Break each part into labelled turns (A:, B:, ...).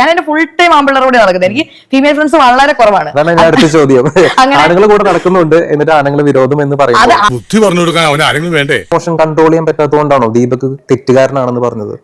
A: ഞാൻ എന്റെ full time ആമ്പിള്ളറോടെ നടക്കുന്നത്. എനിക്ക് ഫീമെയിൽ ഫ്രണ്ട്സ് വളരെ കുറവാണ്.
B: അടുത്ത ചോദ്യം, ആണുങ്ങൾ കൂടെ നടക്കുന്നുണ്ട് എന്നിട്ട് ആണുങ്ങൾ വിരോധം എന്ന് പറയുന്നത്
C: ബുദ്ധി പറഞ്ഞു കൊടുക്കാൻ അവന് ആരെങ്കിലും വേണ്ടേ?
B: ഇമോഷൻ കൺട്രോൾ ചെയ്യാൻ പറ്റാത്തതുകൊണ്ടാണോ ദീപക് തെറ്റുകാരനാണെന്ന് പറഞ്ഞത്?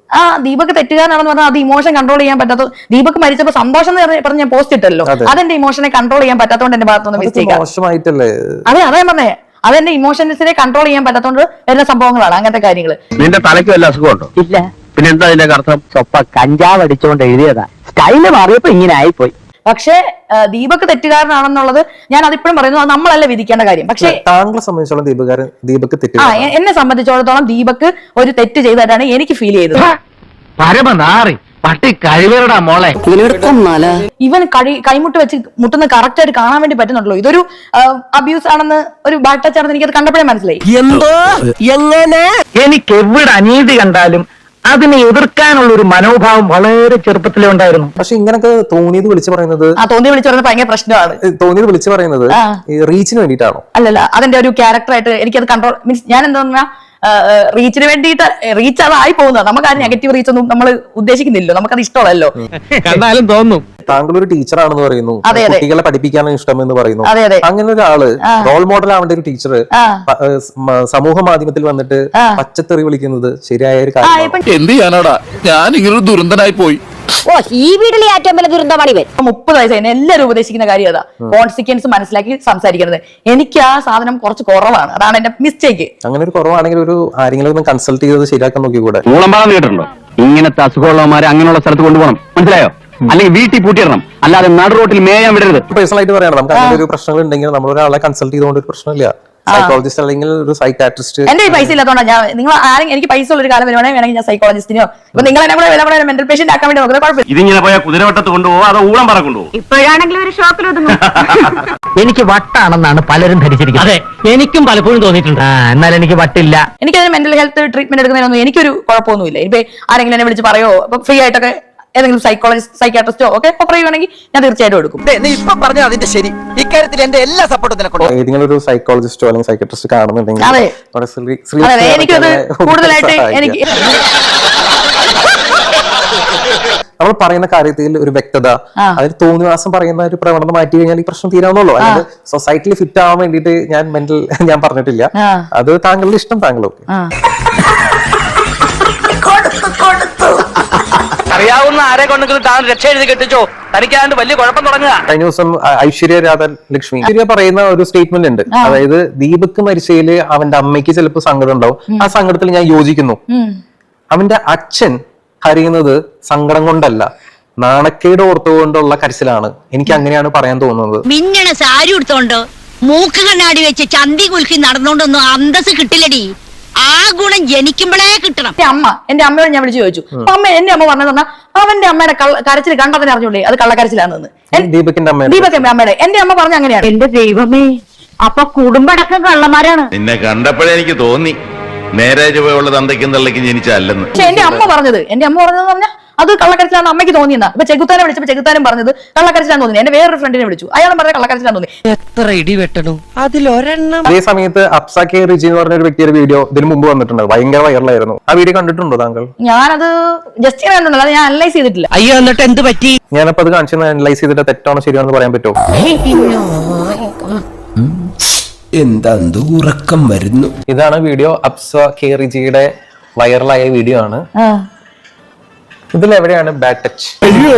A: ദീപക് തെറ്റുകാരനാണെന്ന് പറഞ്ഞാൽ അത് ഇമോഷൻ കൺട്രോൾ ചെയ്യാൻ പറ്റാത്ത. ദീപക് മരിച്ചപ്പോ സന്തോഷം പറഞ്ഞ് ഞാൻ പോസ്റ്റ് ഇട്ടല്ലോ, അതെന്റെ ഇമോഷനെ കൺട്രോൾ ചെയ്യാൻ പറ്റാത്തതുകൊണ്ട് എന്റെ ഭാഗത്തുനിന്ന് മിസ്റ്റേക്ക്.
B: മോശമായിട്ടല്ലേ?
A: അതെ പറഞ്ഞേ, അതെന്റെ ഇമോഷൻസിനെ കൺട്രോൾ ചെയ്യാൻ പറ്റാത്തതുകൊണ്ട് വരുന്ന സംഭവങ്ങളാണ് അങ്ങനത്തെ കാര്യങ്ങൾ.
D: നിന്റെ തലയ്ക്ക് വല്ല അസുഖമുണ്ടോ? ഇല്ല. പിന്നെ എന്താ അതിന്റെ അർത്ഥം? സ്വപ്പ കഞ്ചാവ് അടിച്ചുകൊണ്ട് എഴുതിയതാ, സ്റ്റൈല് മാറിയപ്പോ ഇങ്ങനെ ആയിപ്പോയി.
A: പക്ഷേ ദീപക് തെറ്റുകാരനാണെന്നുള്ളത് ഞാൻ അതിപ്പോഴും പറയുന്നു, അത് നമ്മളല്ല വിധിക്കേണ്ട കാര്യം. പക്ഷേ
B: താങ്കളെ സംബന്ധിച്ചോളം ദീപക്
A: എന്നെ സംബന്ധിച്ചിടത്തോളം ദീപക് ഒരു തെറ്റ് ചെയ്തതായിട്ടാണ് എനിക്ക് ഫീൽ ചെയ്തത്.
D: പരമനാറി പട്ടി കഴിവരുടെ മോളെ,
A: ഇവൻ കൈമുട്ട് വെച്ച് മുട്ടുന്ന കറക്റ്റ് ആയിട്ട് കാണാൻ വേണ്ടി പറ്റുന്നുണ്ടല്ലോ. ഇതൊരു അബ്യൂസ് ആണെന്ന്, ഒരു ബാഡ് ടച്ച് ആണെന്ന് എനിക്കത് കണ്ടപ്പോഴേ മനസ്സിലായി.
D: എന്തോ എങ്ങനെ എനിക്ക് എവിടെ അനീതി കണ്ടാലും അതിനെ എതിർക്കാനുള്ള ഒരു മനോഭാവം വളരെ ചെറുപ്പത്തിലേ ഉണ്ടായിരുന്നു.
B: പക്ഷെ ഇങ്ങനൊക്കെ തോന്നിയത് വിളിച്ചു പറയുന്നത്
A: ഭയങ്കര പ്രശ്നമാണ്.
B: തോന്നിയത് വിളിച്ചു പറയുന്നത് റീച്ചിന് വേണ്ടിയിട്ടാണോ?
A: അല്ലല്ല, അതിന്റെ ഒരു ക്യാരക്ടറായിട്ട് എനിക്കത് കൺട്രോൾ മീൻസ് ഞാൻ എന്താ പറഞ്ഞാൽ റീച്ചിന് വേണ്ടിയിട്ട് റീച്ച് അതായി പോകുന്നത്. നമുക്ക് ആ നെഗറ്റീവ് റീച്ച് ഒന്നും നമ്മൾ ഉദ്ദേശിക്കുന്നില്ലോ, നമുക്കത് ഇഷ്ടമല്ലല്ലോ.
D: കണ്ടാലും തോന്നും.
B: താങ്കൾ ഒരു ടീച്ചറാണെന്ന് പറയുന്നു, കുട്ടികളെ പഠിപ്പിക്കാനാണ് ഇഷ്ടമെന്ന് പറയുന്നു. അങ്ങനെ ഒരാള് റോൾ മോഡൽ ആവേണ്ട ഒരു ടീച്ചർ സമൂഹ മാധ്യമത്തിൽ വന്നിട്ട് പച്ചത്തെറി വിളിക്കുന്നത് ശരിയായ ഒരു കാര്യം?
C: എന്ത് ചെയ്യാനാടാ, ഞാൻ ഇങ്ങനൊരു ദുരന്തനായി പോയി.
E: ഈ വീട്ടിലെ ഏറ്റവും വലിയ ദുരന്തമാണ് ഇവൻ.
A: 30 വയസ്സായി എല്ലാവരും ഉപദേശിക്കുന്ന കാര്യം അതാ, കോൺസിക്വൻസ് മനസ്സിലാക്കി സംസാരിക്കുന്നത്. എനിക്ക് ആ സാധനം കുറച്ച് കുറവാണ്, അതാണ് എന്റെ മിസ്റ്റേക്ക്.
B: അങ്ങനെ ഒരു കുറവാണെങ്കിൽ ഒരു ആരെങ്കിലും കൺസൾട്ട് ചെയ്തത് ശരിയാക്കാൻ നോക്കിക്കൂടെ?
D: കേട്ടിട്ടുണ്ടോ ഇങ്ങനത്തെ അസുഖമുള്ളവന്മാരെ അങ്ങനെയുള്ള സ്ഥലത്ത് കൊണ്ടുപോകണം, മനസ്സിലായോ? അല്ലെങ്കിൽ വീട്ടിൽ പൂട്ടിയിടണം, അല്ലാതെ നാട് റോട്ടിൽ മേയാൻ വിടരുത്.
B: പേഴ്സണലായിട്ട് പറയണം, നമുക്ക് അങ്ങനെ ഒരു പ്രശ്നങ്ങൾ ഉണ്ടെങ്കിൽ നമ്മൾ ഒരാളെ കൺസൾട്ട് ചെയ്തുകൊണ്ട് ഒരു പ്രശ്നമില്ല. സൈക്കോളജിസ്റ്റ് അല്ലെങ്കിൽ ഒരു സൈക്കാട്രിസ്റ്റ്.
A: എന്റെ പൈസ ഇല്ലാത്തതുകൊണ്ടാണ് ഞാൻ, നിങ്ങൾ ആരെങ്കിലും എനിക്ക് പൈസ ഉള്ള ഒരു കാലം വേണമെങ്കിൽ ഞാൻ സൈക്കോളജിസ്റ്റിനോ ഇപ്പൊ നിങ്ങൾ എന്നെ കൂടെ മെന്റൽ പേഷ്യന്റ് ആക്കാൻ വേണ്ടി നോക്കുന്നത് കുഴപ്പമില്ല.
D: ഇതിങ്ങനെ പോയാൽ കുതിരവട്ടത്ത് കൊണ്ടുപോകും, അതോ ഊളം പറ കൊണ്ടുപോകും.
E: ഇപ്പോഴാണെങ്കിലും ഒരു ഷോക്കിൽ ഒതുങ്ങും.
D: എനിക്ക് വട്ടാണെന്നാണ് പലരും ധരിച്ചിരിക്കുന്നത്. അതെ, എനിക്കും പലപ്പോഴും തോന്നിയിട്ടുണ്ട്. എന്നാൽ എനിക്ക് വട്ടില്ല.
A: എനിക്കതിന് മെന്റൽ ഹെൽത്ത് ട്രീറ്റ്മെന്റ് എടുക്കുന്നതിനൊന്നും എനിക്കൊരു കുഴപ്പമൊന്നുമില്ല. ഇപ്പൊ ആരെങ്കിലും എന്നെ വിളിച്ച് പറയോ ഫ്രീ ആയിട്ടൊക്കെ ഏതെങ്കിലും സൈക്കോളജിസ്റ്റ് സൈക്കാട്രിസ്റ്റോ ഒക്കെ പറയുവാണെങ്കിൽ ഞാൻ തീർച്ചയായിട്ടും എടുക്കും.
F: ഇപ്പൊ പറഞ്ഞ അതിന്റെ ശരി, ഇക്കാര്യത്തിൽ എന്റെ എല്ലാ സപ്പോർട്ടും നിനക്കുണ്ട്.
B: ഏതെങ്കിലും ഒരു സൈക്കോളജിസ്റ്റോ അല്ലെങ്കിൽ സൈക്കാട്രിസ്റ്റ് കാണുന്നുണ്ടെങ്കിൽ
A: എനിക്കത് കൂടുതലായിട്ട് എനിക്ക്
B: നമ്മൾ പറയുന്ന കാര്യത്തിൽ ഒരു വ്യക്തത, അതിൽ തോന്നിവാസം പറയുന്ന ഒരു പ്രവണത മാറ്റി കഴിഞ്ഞാൽ ഈ പ്രശ്നം തീരാവുന്നുള്ളൂ. അതായത് സൊസൈറ്റിയിൽ ഫിറ്റ് ആവാൻ വേണ്ടിയിട്ട് ഞാൻ പറഞ്ഞിട്ടില്ല. അത് താങ്കളുടെ ഇഷ്ടം, താങ്കളൊക്കെ
D: അറിയാവുന്ന ആരെ കൊണ്ടെങ്കിലും താൻ രക്ഷ എഴുതി കെട്ടിച്ചോ, തനിക്കാണ്ട് വലിയ കുഴപ്പം തുടങ്ങുക.
B: കഴിഞ്ഞ ദിവസം ഐശ്വര്യ ലക്ഷ്മി പറയുന്ന ഒരു സ്റ്റേറ്റ്മെന്റ് ഉണ്ട്. അതായത് ദീപക് മരിച്ചതില് അവന്റെ അമ്മയ്ക്ക് ചിലപ്പോൾ സങ്കടം ഉണ്ടാവും. ആ സങ്കടത്തിൽ ഞാൻ യോജിക്കുന്നു. അവന്റെ അച്ഛൻ കരയുന്നത് സങ്കടം കൊണ്ടല്ല, നാണക്കേട് ഓർത്തുകൊണ്ടുള്ള കരച്ചിലാണ്. എനിക്ക് അങ്ങനെയാണ് പറയാൻ തോന്നുന്നത്.
E: മിന്നണ സാരി എടുത്തോണ്ട് മൂക്ക് കണ്ണാടി വെച്ച് ചന്തി കുലുക്കി നടന്നോണ്ടൊന്നും അന്തസ് കിട്ടില്ലടി. ആ ഗുണം ജനിക്കുമ്പോഴേ കിട്ടണം.
A: എന്റെ അമ്മയോട് ഞാൻ വിളിച്ചു ചോദിച്ചു. അപ്പൊ എന്റെ അമ്മ പറഞ്ഞത് പറഞ്ഞാൽ അവന്റെ അമ്മയുടെ കരച്ചിൽ കണ്ടതിന് അറിഞ്ഞൂടെ അത് കള്ളക്കരച്ചിലാണെന്ന്.
B: ദീപകിന്റെ
A: അമ്മയുടെ എന്റെ അമ്മ പറഞ്ഞ അങ്ങനെയാണ്.
E: എന്റെ ദൈവമേ, അപ്പൊ കുടുംബടക്കം കള്ളന്മാരാണ്.
C: നിന്നെ കണ്ടപ്പോഴേ എനിക്ക് തോന്നി നേരെ ചുവയുള്ള തന്തയ്ക്കും തള്ളയ്ക്കും ജനിച്ചല്ലെന്ന്.
A: പക്ഷെ എന്റെ അമ്മ പറഞ്ഞത് പറഞ്ഞാൽ അത് കള്ളക്കരച്ചിലാന്ന് അമ്മയ്ക്ക് തോന്നിയെന്നാ. ഇപ്പൊ ചെകുത്താനെ വിളിച്ചപ്പോ ചെകുത്താനും പറഞ്ഞത് കള്ളക്കരച്ചിലാന്ന് തോന്നി. എന്റെ വേറൊരു ഫ്രണ്ടിനെ വിളിച്ചു, അയാളും പറഞ്ഞ കള്ളക്കരച്ചിലാന്ന് തോന്നി.
F: എത്ര ഇടി വെട്ടണം അതിലൊരെണ്ണം.
B: അതേ സമയത്ത് അപ്സ കെ റിജി എന്ന് പറഞ്ഞ ഒരു വ്യക്തിയുടെ വീഡിയോ ഇതിന് മുമ്പ് വന്നിട്ടുണ്ട്, ഭയങ്കര വൈറലായിരുന്നു. ആ വീഡിയോ കണ്ടിട്ടുണ്ടോ താങ്കൾ?
A: ഞാനത് ജസ്റ്റ് കണ്ടിട്ടുണ്ടല്ലോ, അത് ഞാൻ അനലൈസ് ചെയ്തിട്ടില്ല.
F: അയ്യോ, എന്നിട്ട് എന്ത് പറ്റി?
B: ഞാനപ്പോ അത് കാണിച്ചു അനലൈസ് ചെയ്തിട്ട് തെറ്റാണോ ശരിയാണെന്ന് പറയാൻ പറ്റുമോ?
G: എന്താ ഉറക്കം വരുന്നു.
B: ഇതാണ് വീഡിയോ, അപ്സ കെ റിജിയുടെ വൈറലായ വീഡിയോ ആണ്. ഇതിലെവിടെയാണ് ബാഡ് ടച്ച്?
C: അയ്യോ,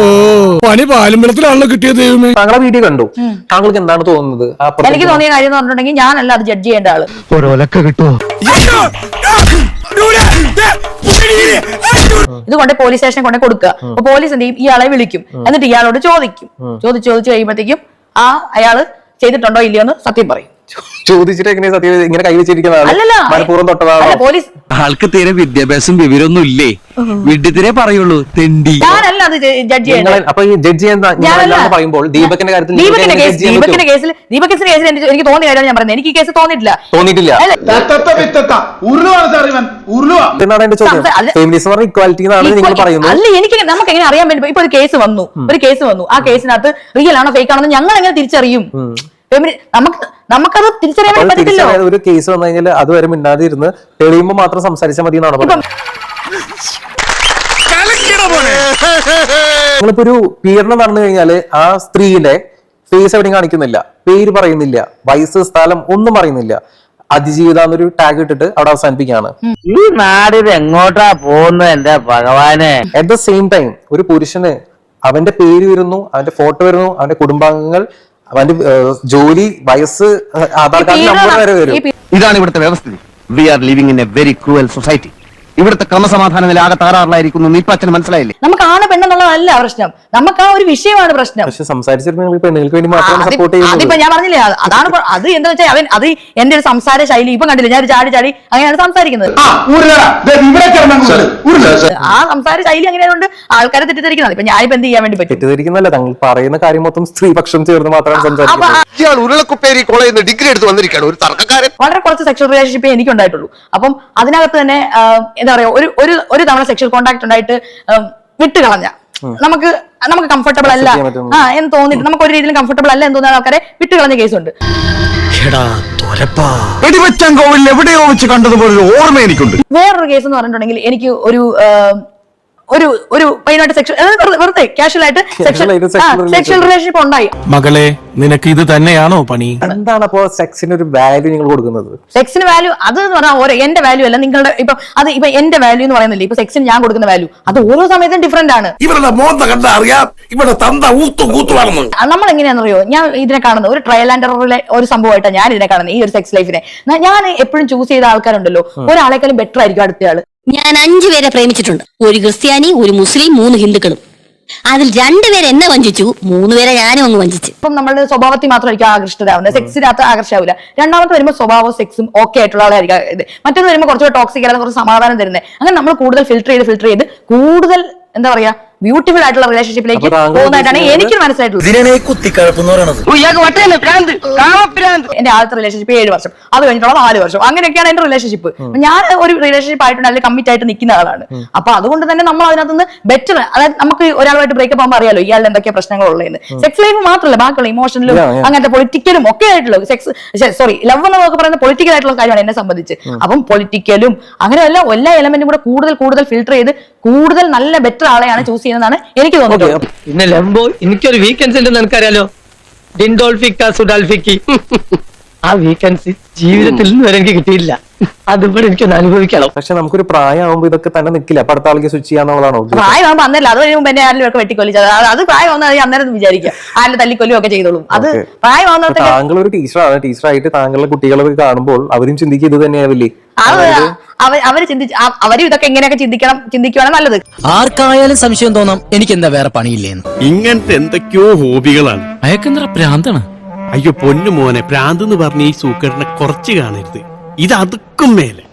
C: പണി പാലുമ്പലത്തിലാണല്ലോ കിട്ടിയത്. ദൈവമേ,
B: താങ്കളെ വീഡിയോ കണ്ടു, താങ്കൾക്ക് എന്താണ് തോന്നുന്നത്?
A: എനിക്ക് തോന്നിയ കാര്യം എന്ന് പറഞ്ഞിട്ടുണ്ടെങ്കിൽ ഞാനല്ല അത് ജഡ്ജ് ചെയ്യേണ്ട ആള്.
D: ഒരൊലക്ക കിട്ടുമോ?
A: ഇത് കൊണ്ട് പോലീസ് സ്റ്റേഷനിൽ കൊണ്ട് കൊടുക്കുക. അപ്പൊ പോലീസ് എന്ത് ചെയ്യും? ഇയാളെ വിളിക്കും, എന്നിട്ട് ഇയാളോട് ചോദിച്ചു കഴിയുമ്പോഴത്തേക്കും അയാള് ചെയ്തിട്ടുണ്ടോ ഇല്ലയോ എന്ന് സത്യം പറയും.
B: ചോദിച്ചിട്ട് എങ്ങനെ സത്യം ഇങ്ങനെ കൈവച്ചിരിക്കുന്നതാണ്? മനഃപൂർവ്വം തൊട്ടതാണ്.
A: പോലീസ്
G: ആൾക്ക് തീരെ വിദ്യാഭ്യാസം വിവരമൊന്നും ഇല്ലേ? വിഡ്ഢിത്തിരെ പറയുള്ളൂ, തെണ്ടി.
A: ഞാനല്ല അത് ജഡ്ജ് ചെയ്യുന്നത്.
B: അപ്പൊ ഈ ജഡ്ജ് ചെയ്യാൻ പറയുമ്പോൾ ദീപകിന്റെ കാര്യത്തിൽ
A: ദീപകിന്റെ കേസിൽ എനിക്ക് തോന്നിയ കാര്യം ഞാൻ പറയുന്നത്. എനിക്ക് ഈ കേസ് തോന്നിയിട്ടില്ല.
B: എന്നാണ് എന്റെ ചോദ്യം. ഫെമിനിസം പറഞ്ഞ ഇക്വാലിറ്റി എന്നാണ് നിങ്ങൾ പറയുന്നത്.
A: അല്ല, എനിക്ക് നമുക്ക് എങ്ങനെ അറിയാൻ വേണ്ടി? ഇപ്പൊ ഒരു കേസ് വന്നു, ആ കേസിനകത്ത് റിയൽ ആണോ ഫേക്ക് ആണോ ഞങ്ങൾ എങ്ങനെ തിരിച്ചറിയും? നമുക്കത് തിരിച്ചറിയാൻ വേണ്ടി പറ്റില്ലല്ലോ.
B: ഒരു കേസ് വന്നു കഴിഞ്ഞാൽ അതുവരെ മിണ്ടാതിരുന്ന് തെളിയുമ്പോ മാത്രം സംസാരിച്ചാൽ മതി എന്നാണ് പറയുന്നത്. നിങ്ങളിപ്പോ ഒരു പീഡനം നടന്നു കഴിഞ്ഞാല് ആ സ്ത്രീയുടെ ഫേസ് എവിടെയും കാണിക്കുന്നില്ല, പേര് പറയുന്നില്ല, വയസ്സ്, സ്ഥലം ഒന്നും പറയുന്നില്ല. അതിജീവിത എന്നൊരു ടാഗ് ഇട്ടിട്ട് അവിടെ അവസാനിപ്പിക്കുകയാണ്.
D: ഈ നാടിത് എങ്ങോട്ടാ പോകുന്നത് എന്റെ ഭഗവാനെ?
B: അറ്റ് ദ സെയിം ടൈം ഒരു പുരുഷന് അവന്റെ പേര് വരുന്നു, അവന്റെ ഫോട്ടോ വരുന്നു, അവന്റെ കുടുംബാംഗങ്ങൾ, അവന്റെ ജോലി, വയസ്സ്, ആധാർ കാർഡ് നമ്പർ വരെ വരും.
H: ഇതാണ് ഇവിടുത്തെ വ്യവസ്ഥിതി. We are living in a very cruel society. ഇവിടുത്തെ ക്രമസമാധാന നില ആകെ താറാറിലായിരിക്കുന്നു. നീപ്പച്ചന് മനസ്സിലായില്ലേ?
A: നമുക്ക് ആണ് പെണ്ണെന്നുള്ളതല്ല പ്രശ്നം, നമുക്ക് ആ ഒരു വിഷയമാണ് പ്രശ്നം.
B: പക്ഷെ സംസാരിച്ചിരുന്ന പെണ്ണുങ്ങൾക്ക് വേണ്ടി മാത്രമാണ് സപ്പോർട്ട് ചെയ്യുന്നത്.
A: അതിപ്പോ ഞാൻ പറഞ്ഞില്ലേ, അതാണ് അത് എന്താ വെച്ചാൽ അത് എന്റെ ഒരു സംസാര ശൈലി. ഇപ്പൊ കണ്ടില്ല, ഞാൻ ചാടി ചാടി അങ്ങനെയാണ് സംസാരിക്കുന്നത്. ആ സംസാര ശൈലി അങ്ങനെയായതുകൊണ്ട് ആൾക്കാരെ തെറ്റിദ്ധരിക്കുന്നത്. ഇപ്പൊ ഞാനിപ്പോ എന്ത് ചെയ്യാൻ വേണ്ടി പറ്റും?
B: തെറ്റിദ്ധരിക്കുന്നല്ല, തങ്ങൾ പറയുന്ന കാര്യം മൊത്തം സ്ത്രീപക്ഷം ചേർന്ന് മാത്രമാണ് സംസാരിക്കുന്നത്.
H: ഉരുളക്കുപ്പേരി കോളേജിൽ നിന്ന് ഡിഗ്രി എടുത്ത് വന്നിരിക്കുകയാണ് ഒരു തർക്കക്കാരൻ.
A: വളരെ കുറച്ച് സെക്ഷൽ റിലേഷൻഷിപ്പേ എനിക്ക് ഉണ്ടായിട്ടുള്ളൂ. അപ്പം അതിനകത്ത് തന്നെ എന്താ പറയാ, ഒരു തവണ സെക്ഷൽ കോണ്ടാക്ട് ഉണ്ടായിട്ട് വിട്ടുകളഞ്ഞ നമുക്ക് കംഫർട്ടബിൾ അല്ല എന്ന് തോന്നിട്ട്, നമുക്ക് ഒരു രീതിയിലും കംഫർട്ടബിൾ അല്ല എന്ന് തോന്നുന്ന ആൾക്കാരെ വിട്ടുകളഞ്ഞ കേസുണ്ട്.
H: വെടിവെച്ചങ്കോവിൽ എവിടെയോ വെച്ച് കണ്ടതുപോലെ ഓർമ്മ എനിക്കുണ്ട്.
A: വേറൊരു കേസ് എന്ന് പറഞ്ഞിട്ടുണ്ടെങ്കിൽ എനിക്ക് ഒരു പയ്യനായിട്ട് സെക്ഷൽ വെറുതെ കാഷ്വൽ ആയിട്ട് സെക്ഷൽ റിലേഷൻഷിപ്പ് ഉണ്ടായി.
I: മകളെ, നിനക്ക് ഇത് തന്നെയാണോ പണി?
B: എന്താണ് അപ്പോ സെക്സിന് ഒരു വാല്യൂ നിങ്ങൾ കൊടുക്കുന്നത്?
A: സെക്സിന് വാല്യൂ അത് എന്ന് പറഞ്ഞാൽ എന്റെ വാല്യൂ അല്ല, നിങ്ങളുടെ ഇപ്പൊ എന്റെ വാല്യൂ എന്ന് പറയുന്നില്ല. ഇപ്പൊ സെക്സിന് ഞാൻ കൊടുക്കുന്ന വാല്യൂ അത് ഓരോ സമയത്തും ഡിഫറെന്റ് ആണ്.
I: ഇവരുടെ മോന്ത കണ്ട അറിയാം, ഇവിടെ തന്ത ഊത്തുവാണെന്ന്.
A: നമ്മൾ എങ്ങനെയാണെന്നറിയോ, ഞാൻ ഇതിനെ കാണുന്നത് ഒരു ട്രയൽ ആൻഡ് എററിലെ ഒരു സംഭവമായിട്ടാണ് ഞാൻ ഇതിനെ കാണുന്നത്. ഈ ഒരു സെക്സ് ലൈഫിനെ ഞാൻ എപ്പോഴും ചൂസ് ചെയ്ത ആൾക്കാരുണ്ടല്ലോ, ഒരാളെക്കാളും ബെറ്റർ ആയിരിക്കും അടുത്തയാള്.
E: ഞാൻ 5 പേരെ പ്രേമിച്ചിട്ടുണ്ട്. ഒരു ക്രിസ്ത്യാനി, ഒരു മുസ്ലിം, 3 ഹിന്ദുക്കളും. അതിൽ 2 പേരെ എന്നെ വഞ്ചിച്ചു, 3 പേരെ ഞാനും അങ്ങ് വഞ്ചിച്ചു.
A: ഇപ്പം നമ്മുടെ സ്വഭാവത്തിൽ മാത്രമായിരിക്കും ആകർഷിതരാകുന്നത്, സെക്സിനകത്ത് ആകർഷാവില്ല. രണ്ടാമത്തെ വരുമ്പോൾ സ്വഭാവവും സെക്സും ഓക്കെ ആയിട്ടുള്ള ആളായിരിക്കും ഇത്. മറ്റൊന്ന് വരുമ്പോൾ കുറച്ചുകൂടെ ടോക്സിക് അല്ലാതെ കുറച്ച് സമാധാനം തരുന്നത്. അങ്ങനെ നമ്മൾ കൂടുതൽ ഫിൽട്ടർ ചെയ്ത് കൂടുതൽ എന്താ പറയാ ബ്യൂട്ടിഫുൾ ആയിട്ടുള്ള റിലേഷൻഷിപ്പിലേക്ക് പോകുന്നതായിട്ടാണ് എനിക്ക് മനസ്സിലായിട്ടുള്ളത്. എന്റെ ആദ്യത്തെ റിലേഷൻഷിപ്പ് 7 വർഷം, അത് കഴിഞ്ഞിട്ടുള്ള 4 വർഷം, അങ്ങനെയൊക്കെയാണ് എന്റെ റിലേഷൻഷിപ്പ്. ഞാൻ ഒരു റിലേഷൻഷിപ്പ് ആയിട്ടുണ്ട്, അല്ലെങ്കിൽ കമ്മിറ്റ് ആയിട്ട് നിൽക്കുന്ന ആളാണ്. അപ്പൊ അതുകൊണ്ട് തന്നെ നമ്മൾ അതിനകത്തുനിന്ന് ബെറ്റർ, അതായത് നമുക്ക് ഒരാളുമായിട്ട് ബ്രേക്കപ്പ് ആകുമ്പോൾ അറിയാലോ ഇയാളുടെ എന്തൊക്കെ പ്രശ്നങ്ങൾ ഉള്ളതെന്ന്. സെക്സ് ലൈഫ് മാത്രമല്ല, ബാക്കിയുള്ള ഇമോഷണലും അങ്ങനത്തെ പൊളിറ്റിക്കലും ഒക്കെ ആയിട്ടുള്ള ലവ് എന്നൊക്കെ പറയുന്ന പൊളിറ്റിക്കൽ ആയിട്ടുള്ള കാര്യമാണ് എന്നെ സംബന്ധിച്ച്. അപ്പം പൊളിറ്റിക്കലും അങ്ങനെയല്ല എല്ലാ എലമെന്റും കൂടെ കൂടുതൽ ഫിൽട്ടർ ചെയ്ത് കൂടുതൽ നല്ല ബെറ്റർ ആളെയാണ് ചൂസ് ചെയ്യുന്നതാണ് എനിക്ക് തോന്നുന്നത്.
D: പിന്നെ ലംബോ, എനിക്കൊരു വീക്കെൻഡ്സ് ഉണ്ടെന്ന് എനിക്കറിയാലോ, ഡിൻഡോൾഫിക്ക സുഡാൽഫിക്കി. ആ വീക്കെൻഡ്സ് ജീവിതത്തിൽ നിന്ന് വരെ എനിക്ക് കിട്ടിയില്ല, അതുപോലെ എനിക്കൊന്ന് അനുഭവിക്കണം.
B: പക്ഷെ നമുക്കൊരു പ്രായമാകുമ്പോ ഇതൊക്കെ തന്നെ നിൽക്കില്ല, അപ്പൊ അടുത്ത ആൾക്ക് സ്വിച്ച് ചെയ്യാന്നുള്ളതാണോ?
A: പ്രായമാകുമ്പോ അന്നല്ല, അത് കഴിയുമ്പോൾ എന്നെ ആരെങ്കിലും ഒക്കെ വെട്ടിക്കൊല്ലിച്ചത്, അത് പ്രായമാകുന്നത് അന്നേരം വിചാരിക്കാം ആരുടെ തല്ലിക്കൊല്ലും ഒക്കെ ചെയ്തോളും. അത് പ്രായമാകുന്ന
B: താങ്കൾ ഒരു ടീച്ചറാണ്, ടീച്ചറായിട്ട് താങ്കളുടെ കുട്ടികളൊക്കെ കാണുമ്പോൾ അവരും ചിന്തിക്കുക ഇത് തന്നെയാവില്ലേ?
A: അവര് അവരും ഇതൊക്കെ എങ്ങനെയൊക്കെ ചിന്തിക്കുവാണ് നല്ലത്.
J: ആർക്കായാലും സംശയം തോന്നാം എനിക്ക് എന്താ വേറെ പണിയില്ലേന്ന്.
I: ഇങ്ങനത്തെ എന്തൊക്കെയോ ഹോബികളാണ്.
J: അയക്കെന്താ പ്രാന്താണ്?
I: അയ്യോ പൊന്നു മോനെ, പ്രാന്ത് എന്ന് പറഞ്ഞ ഈ സൂക്കറിനെ കുറച്ച് കാണരുത്, ഇത് അതുക്കും മേലെ.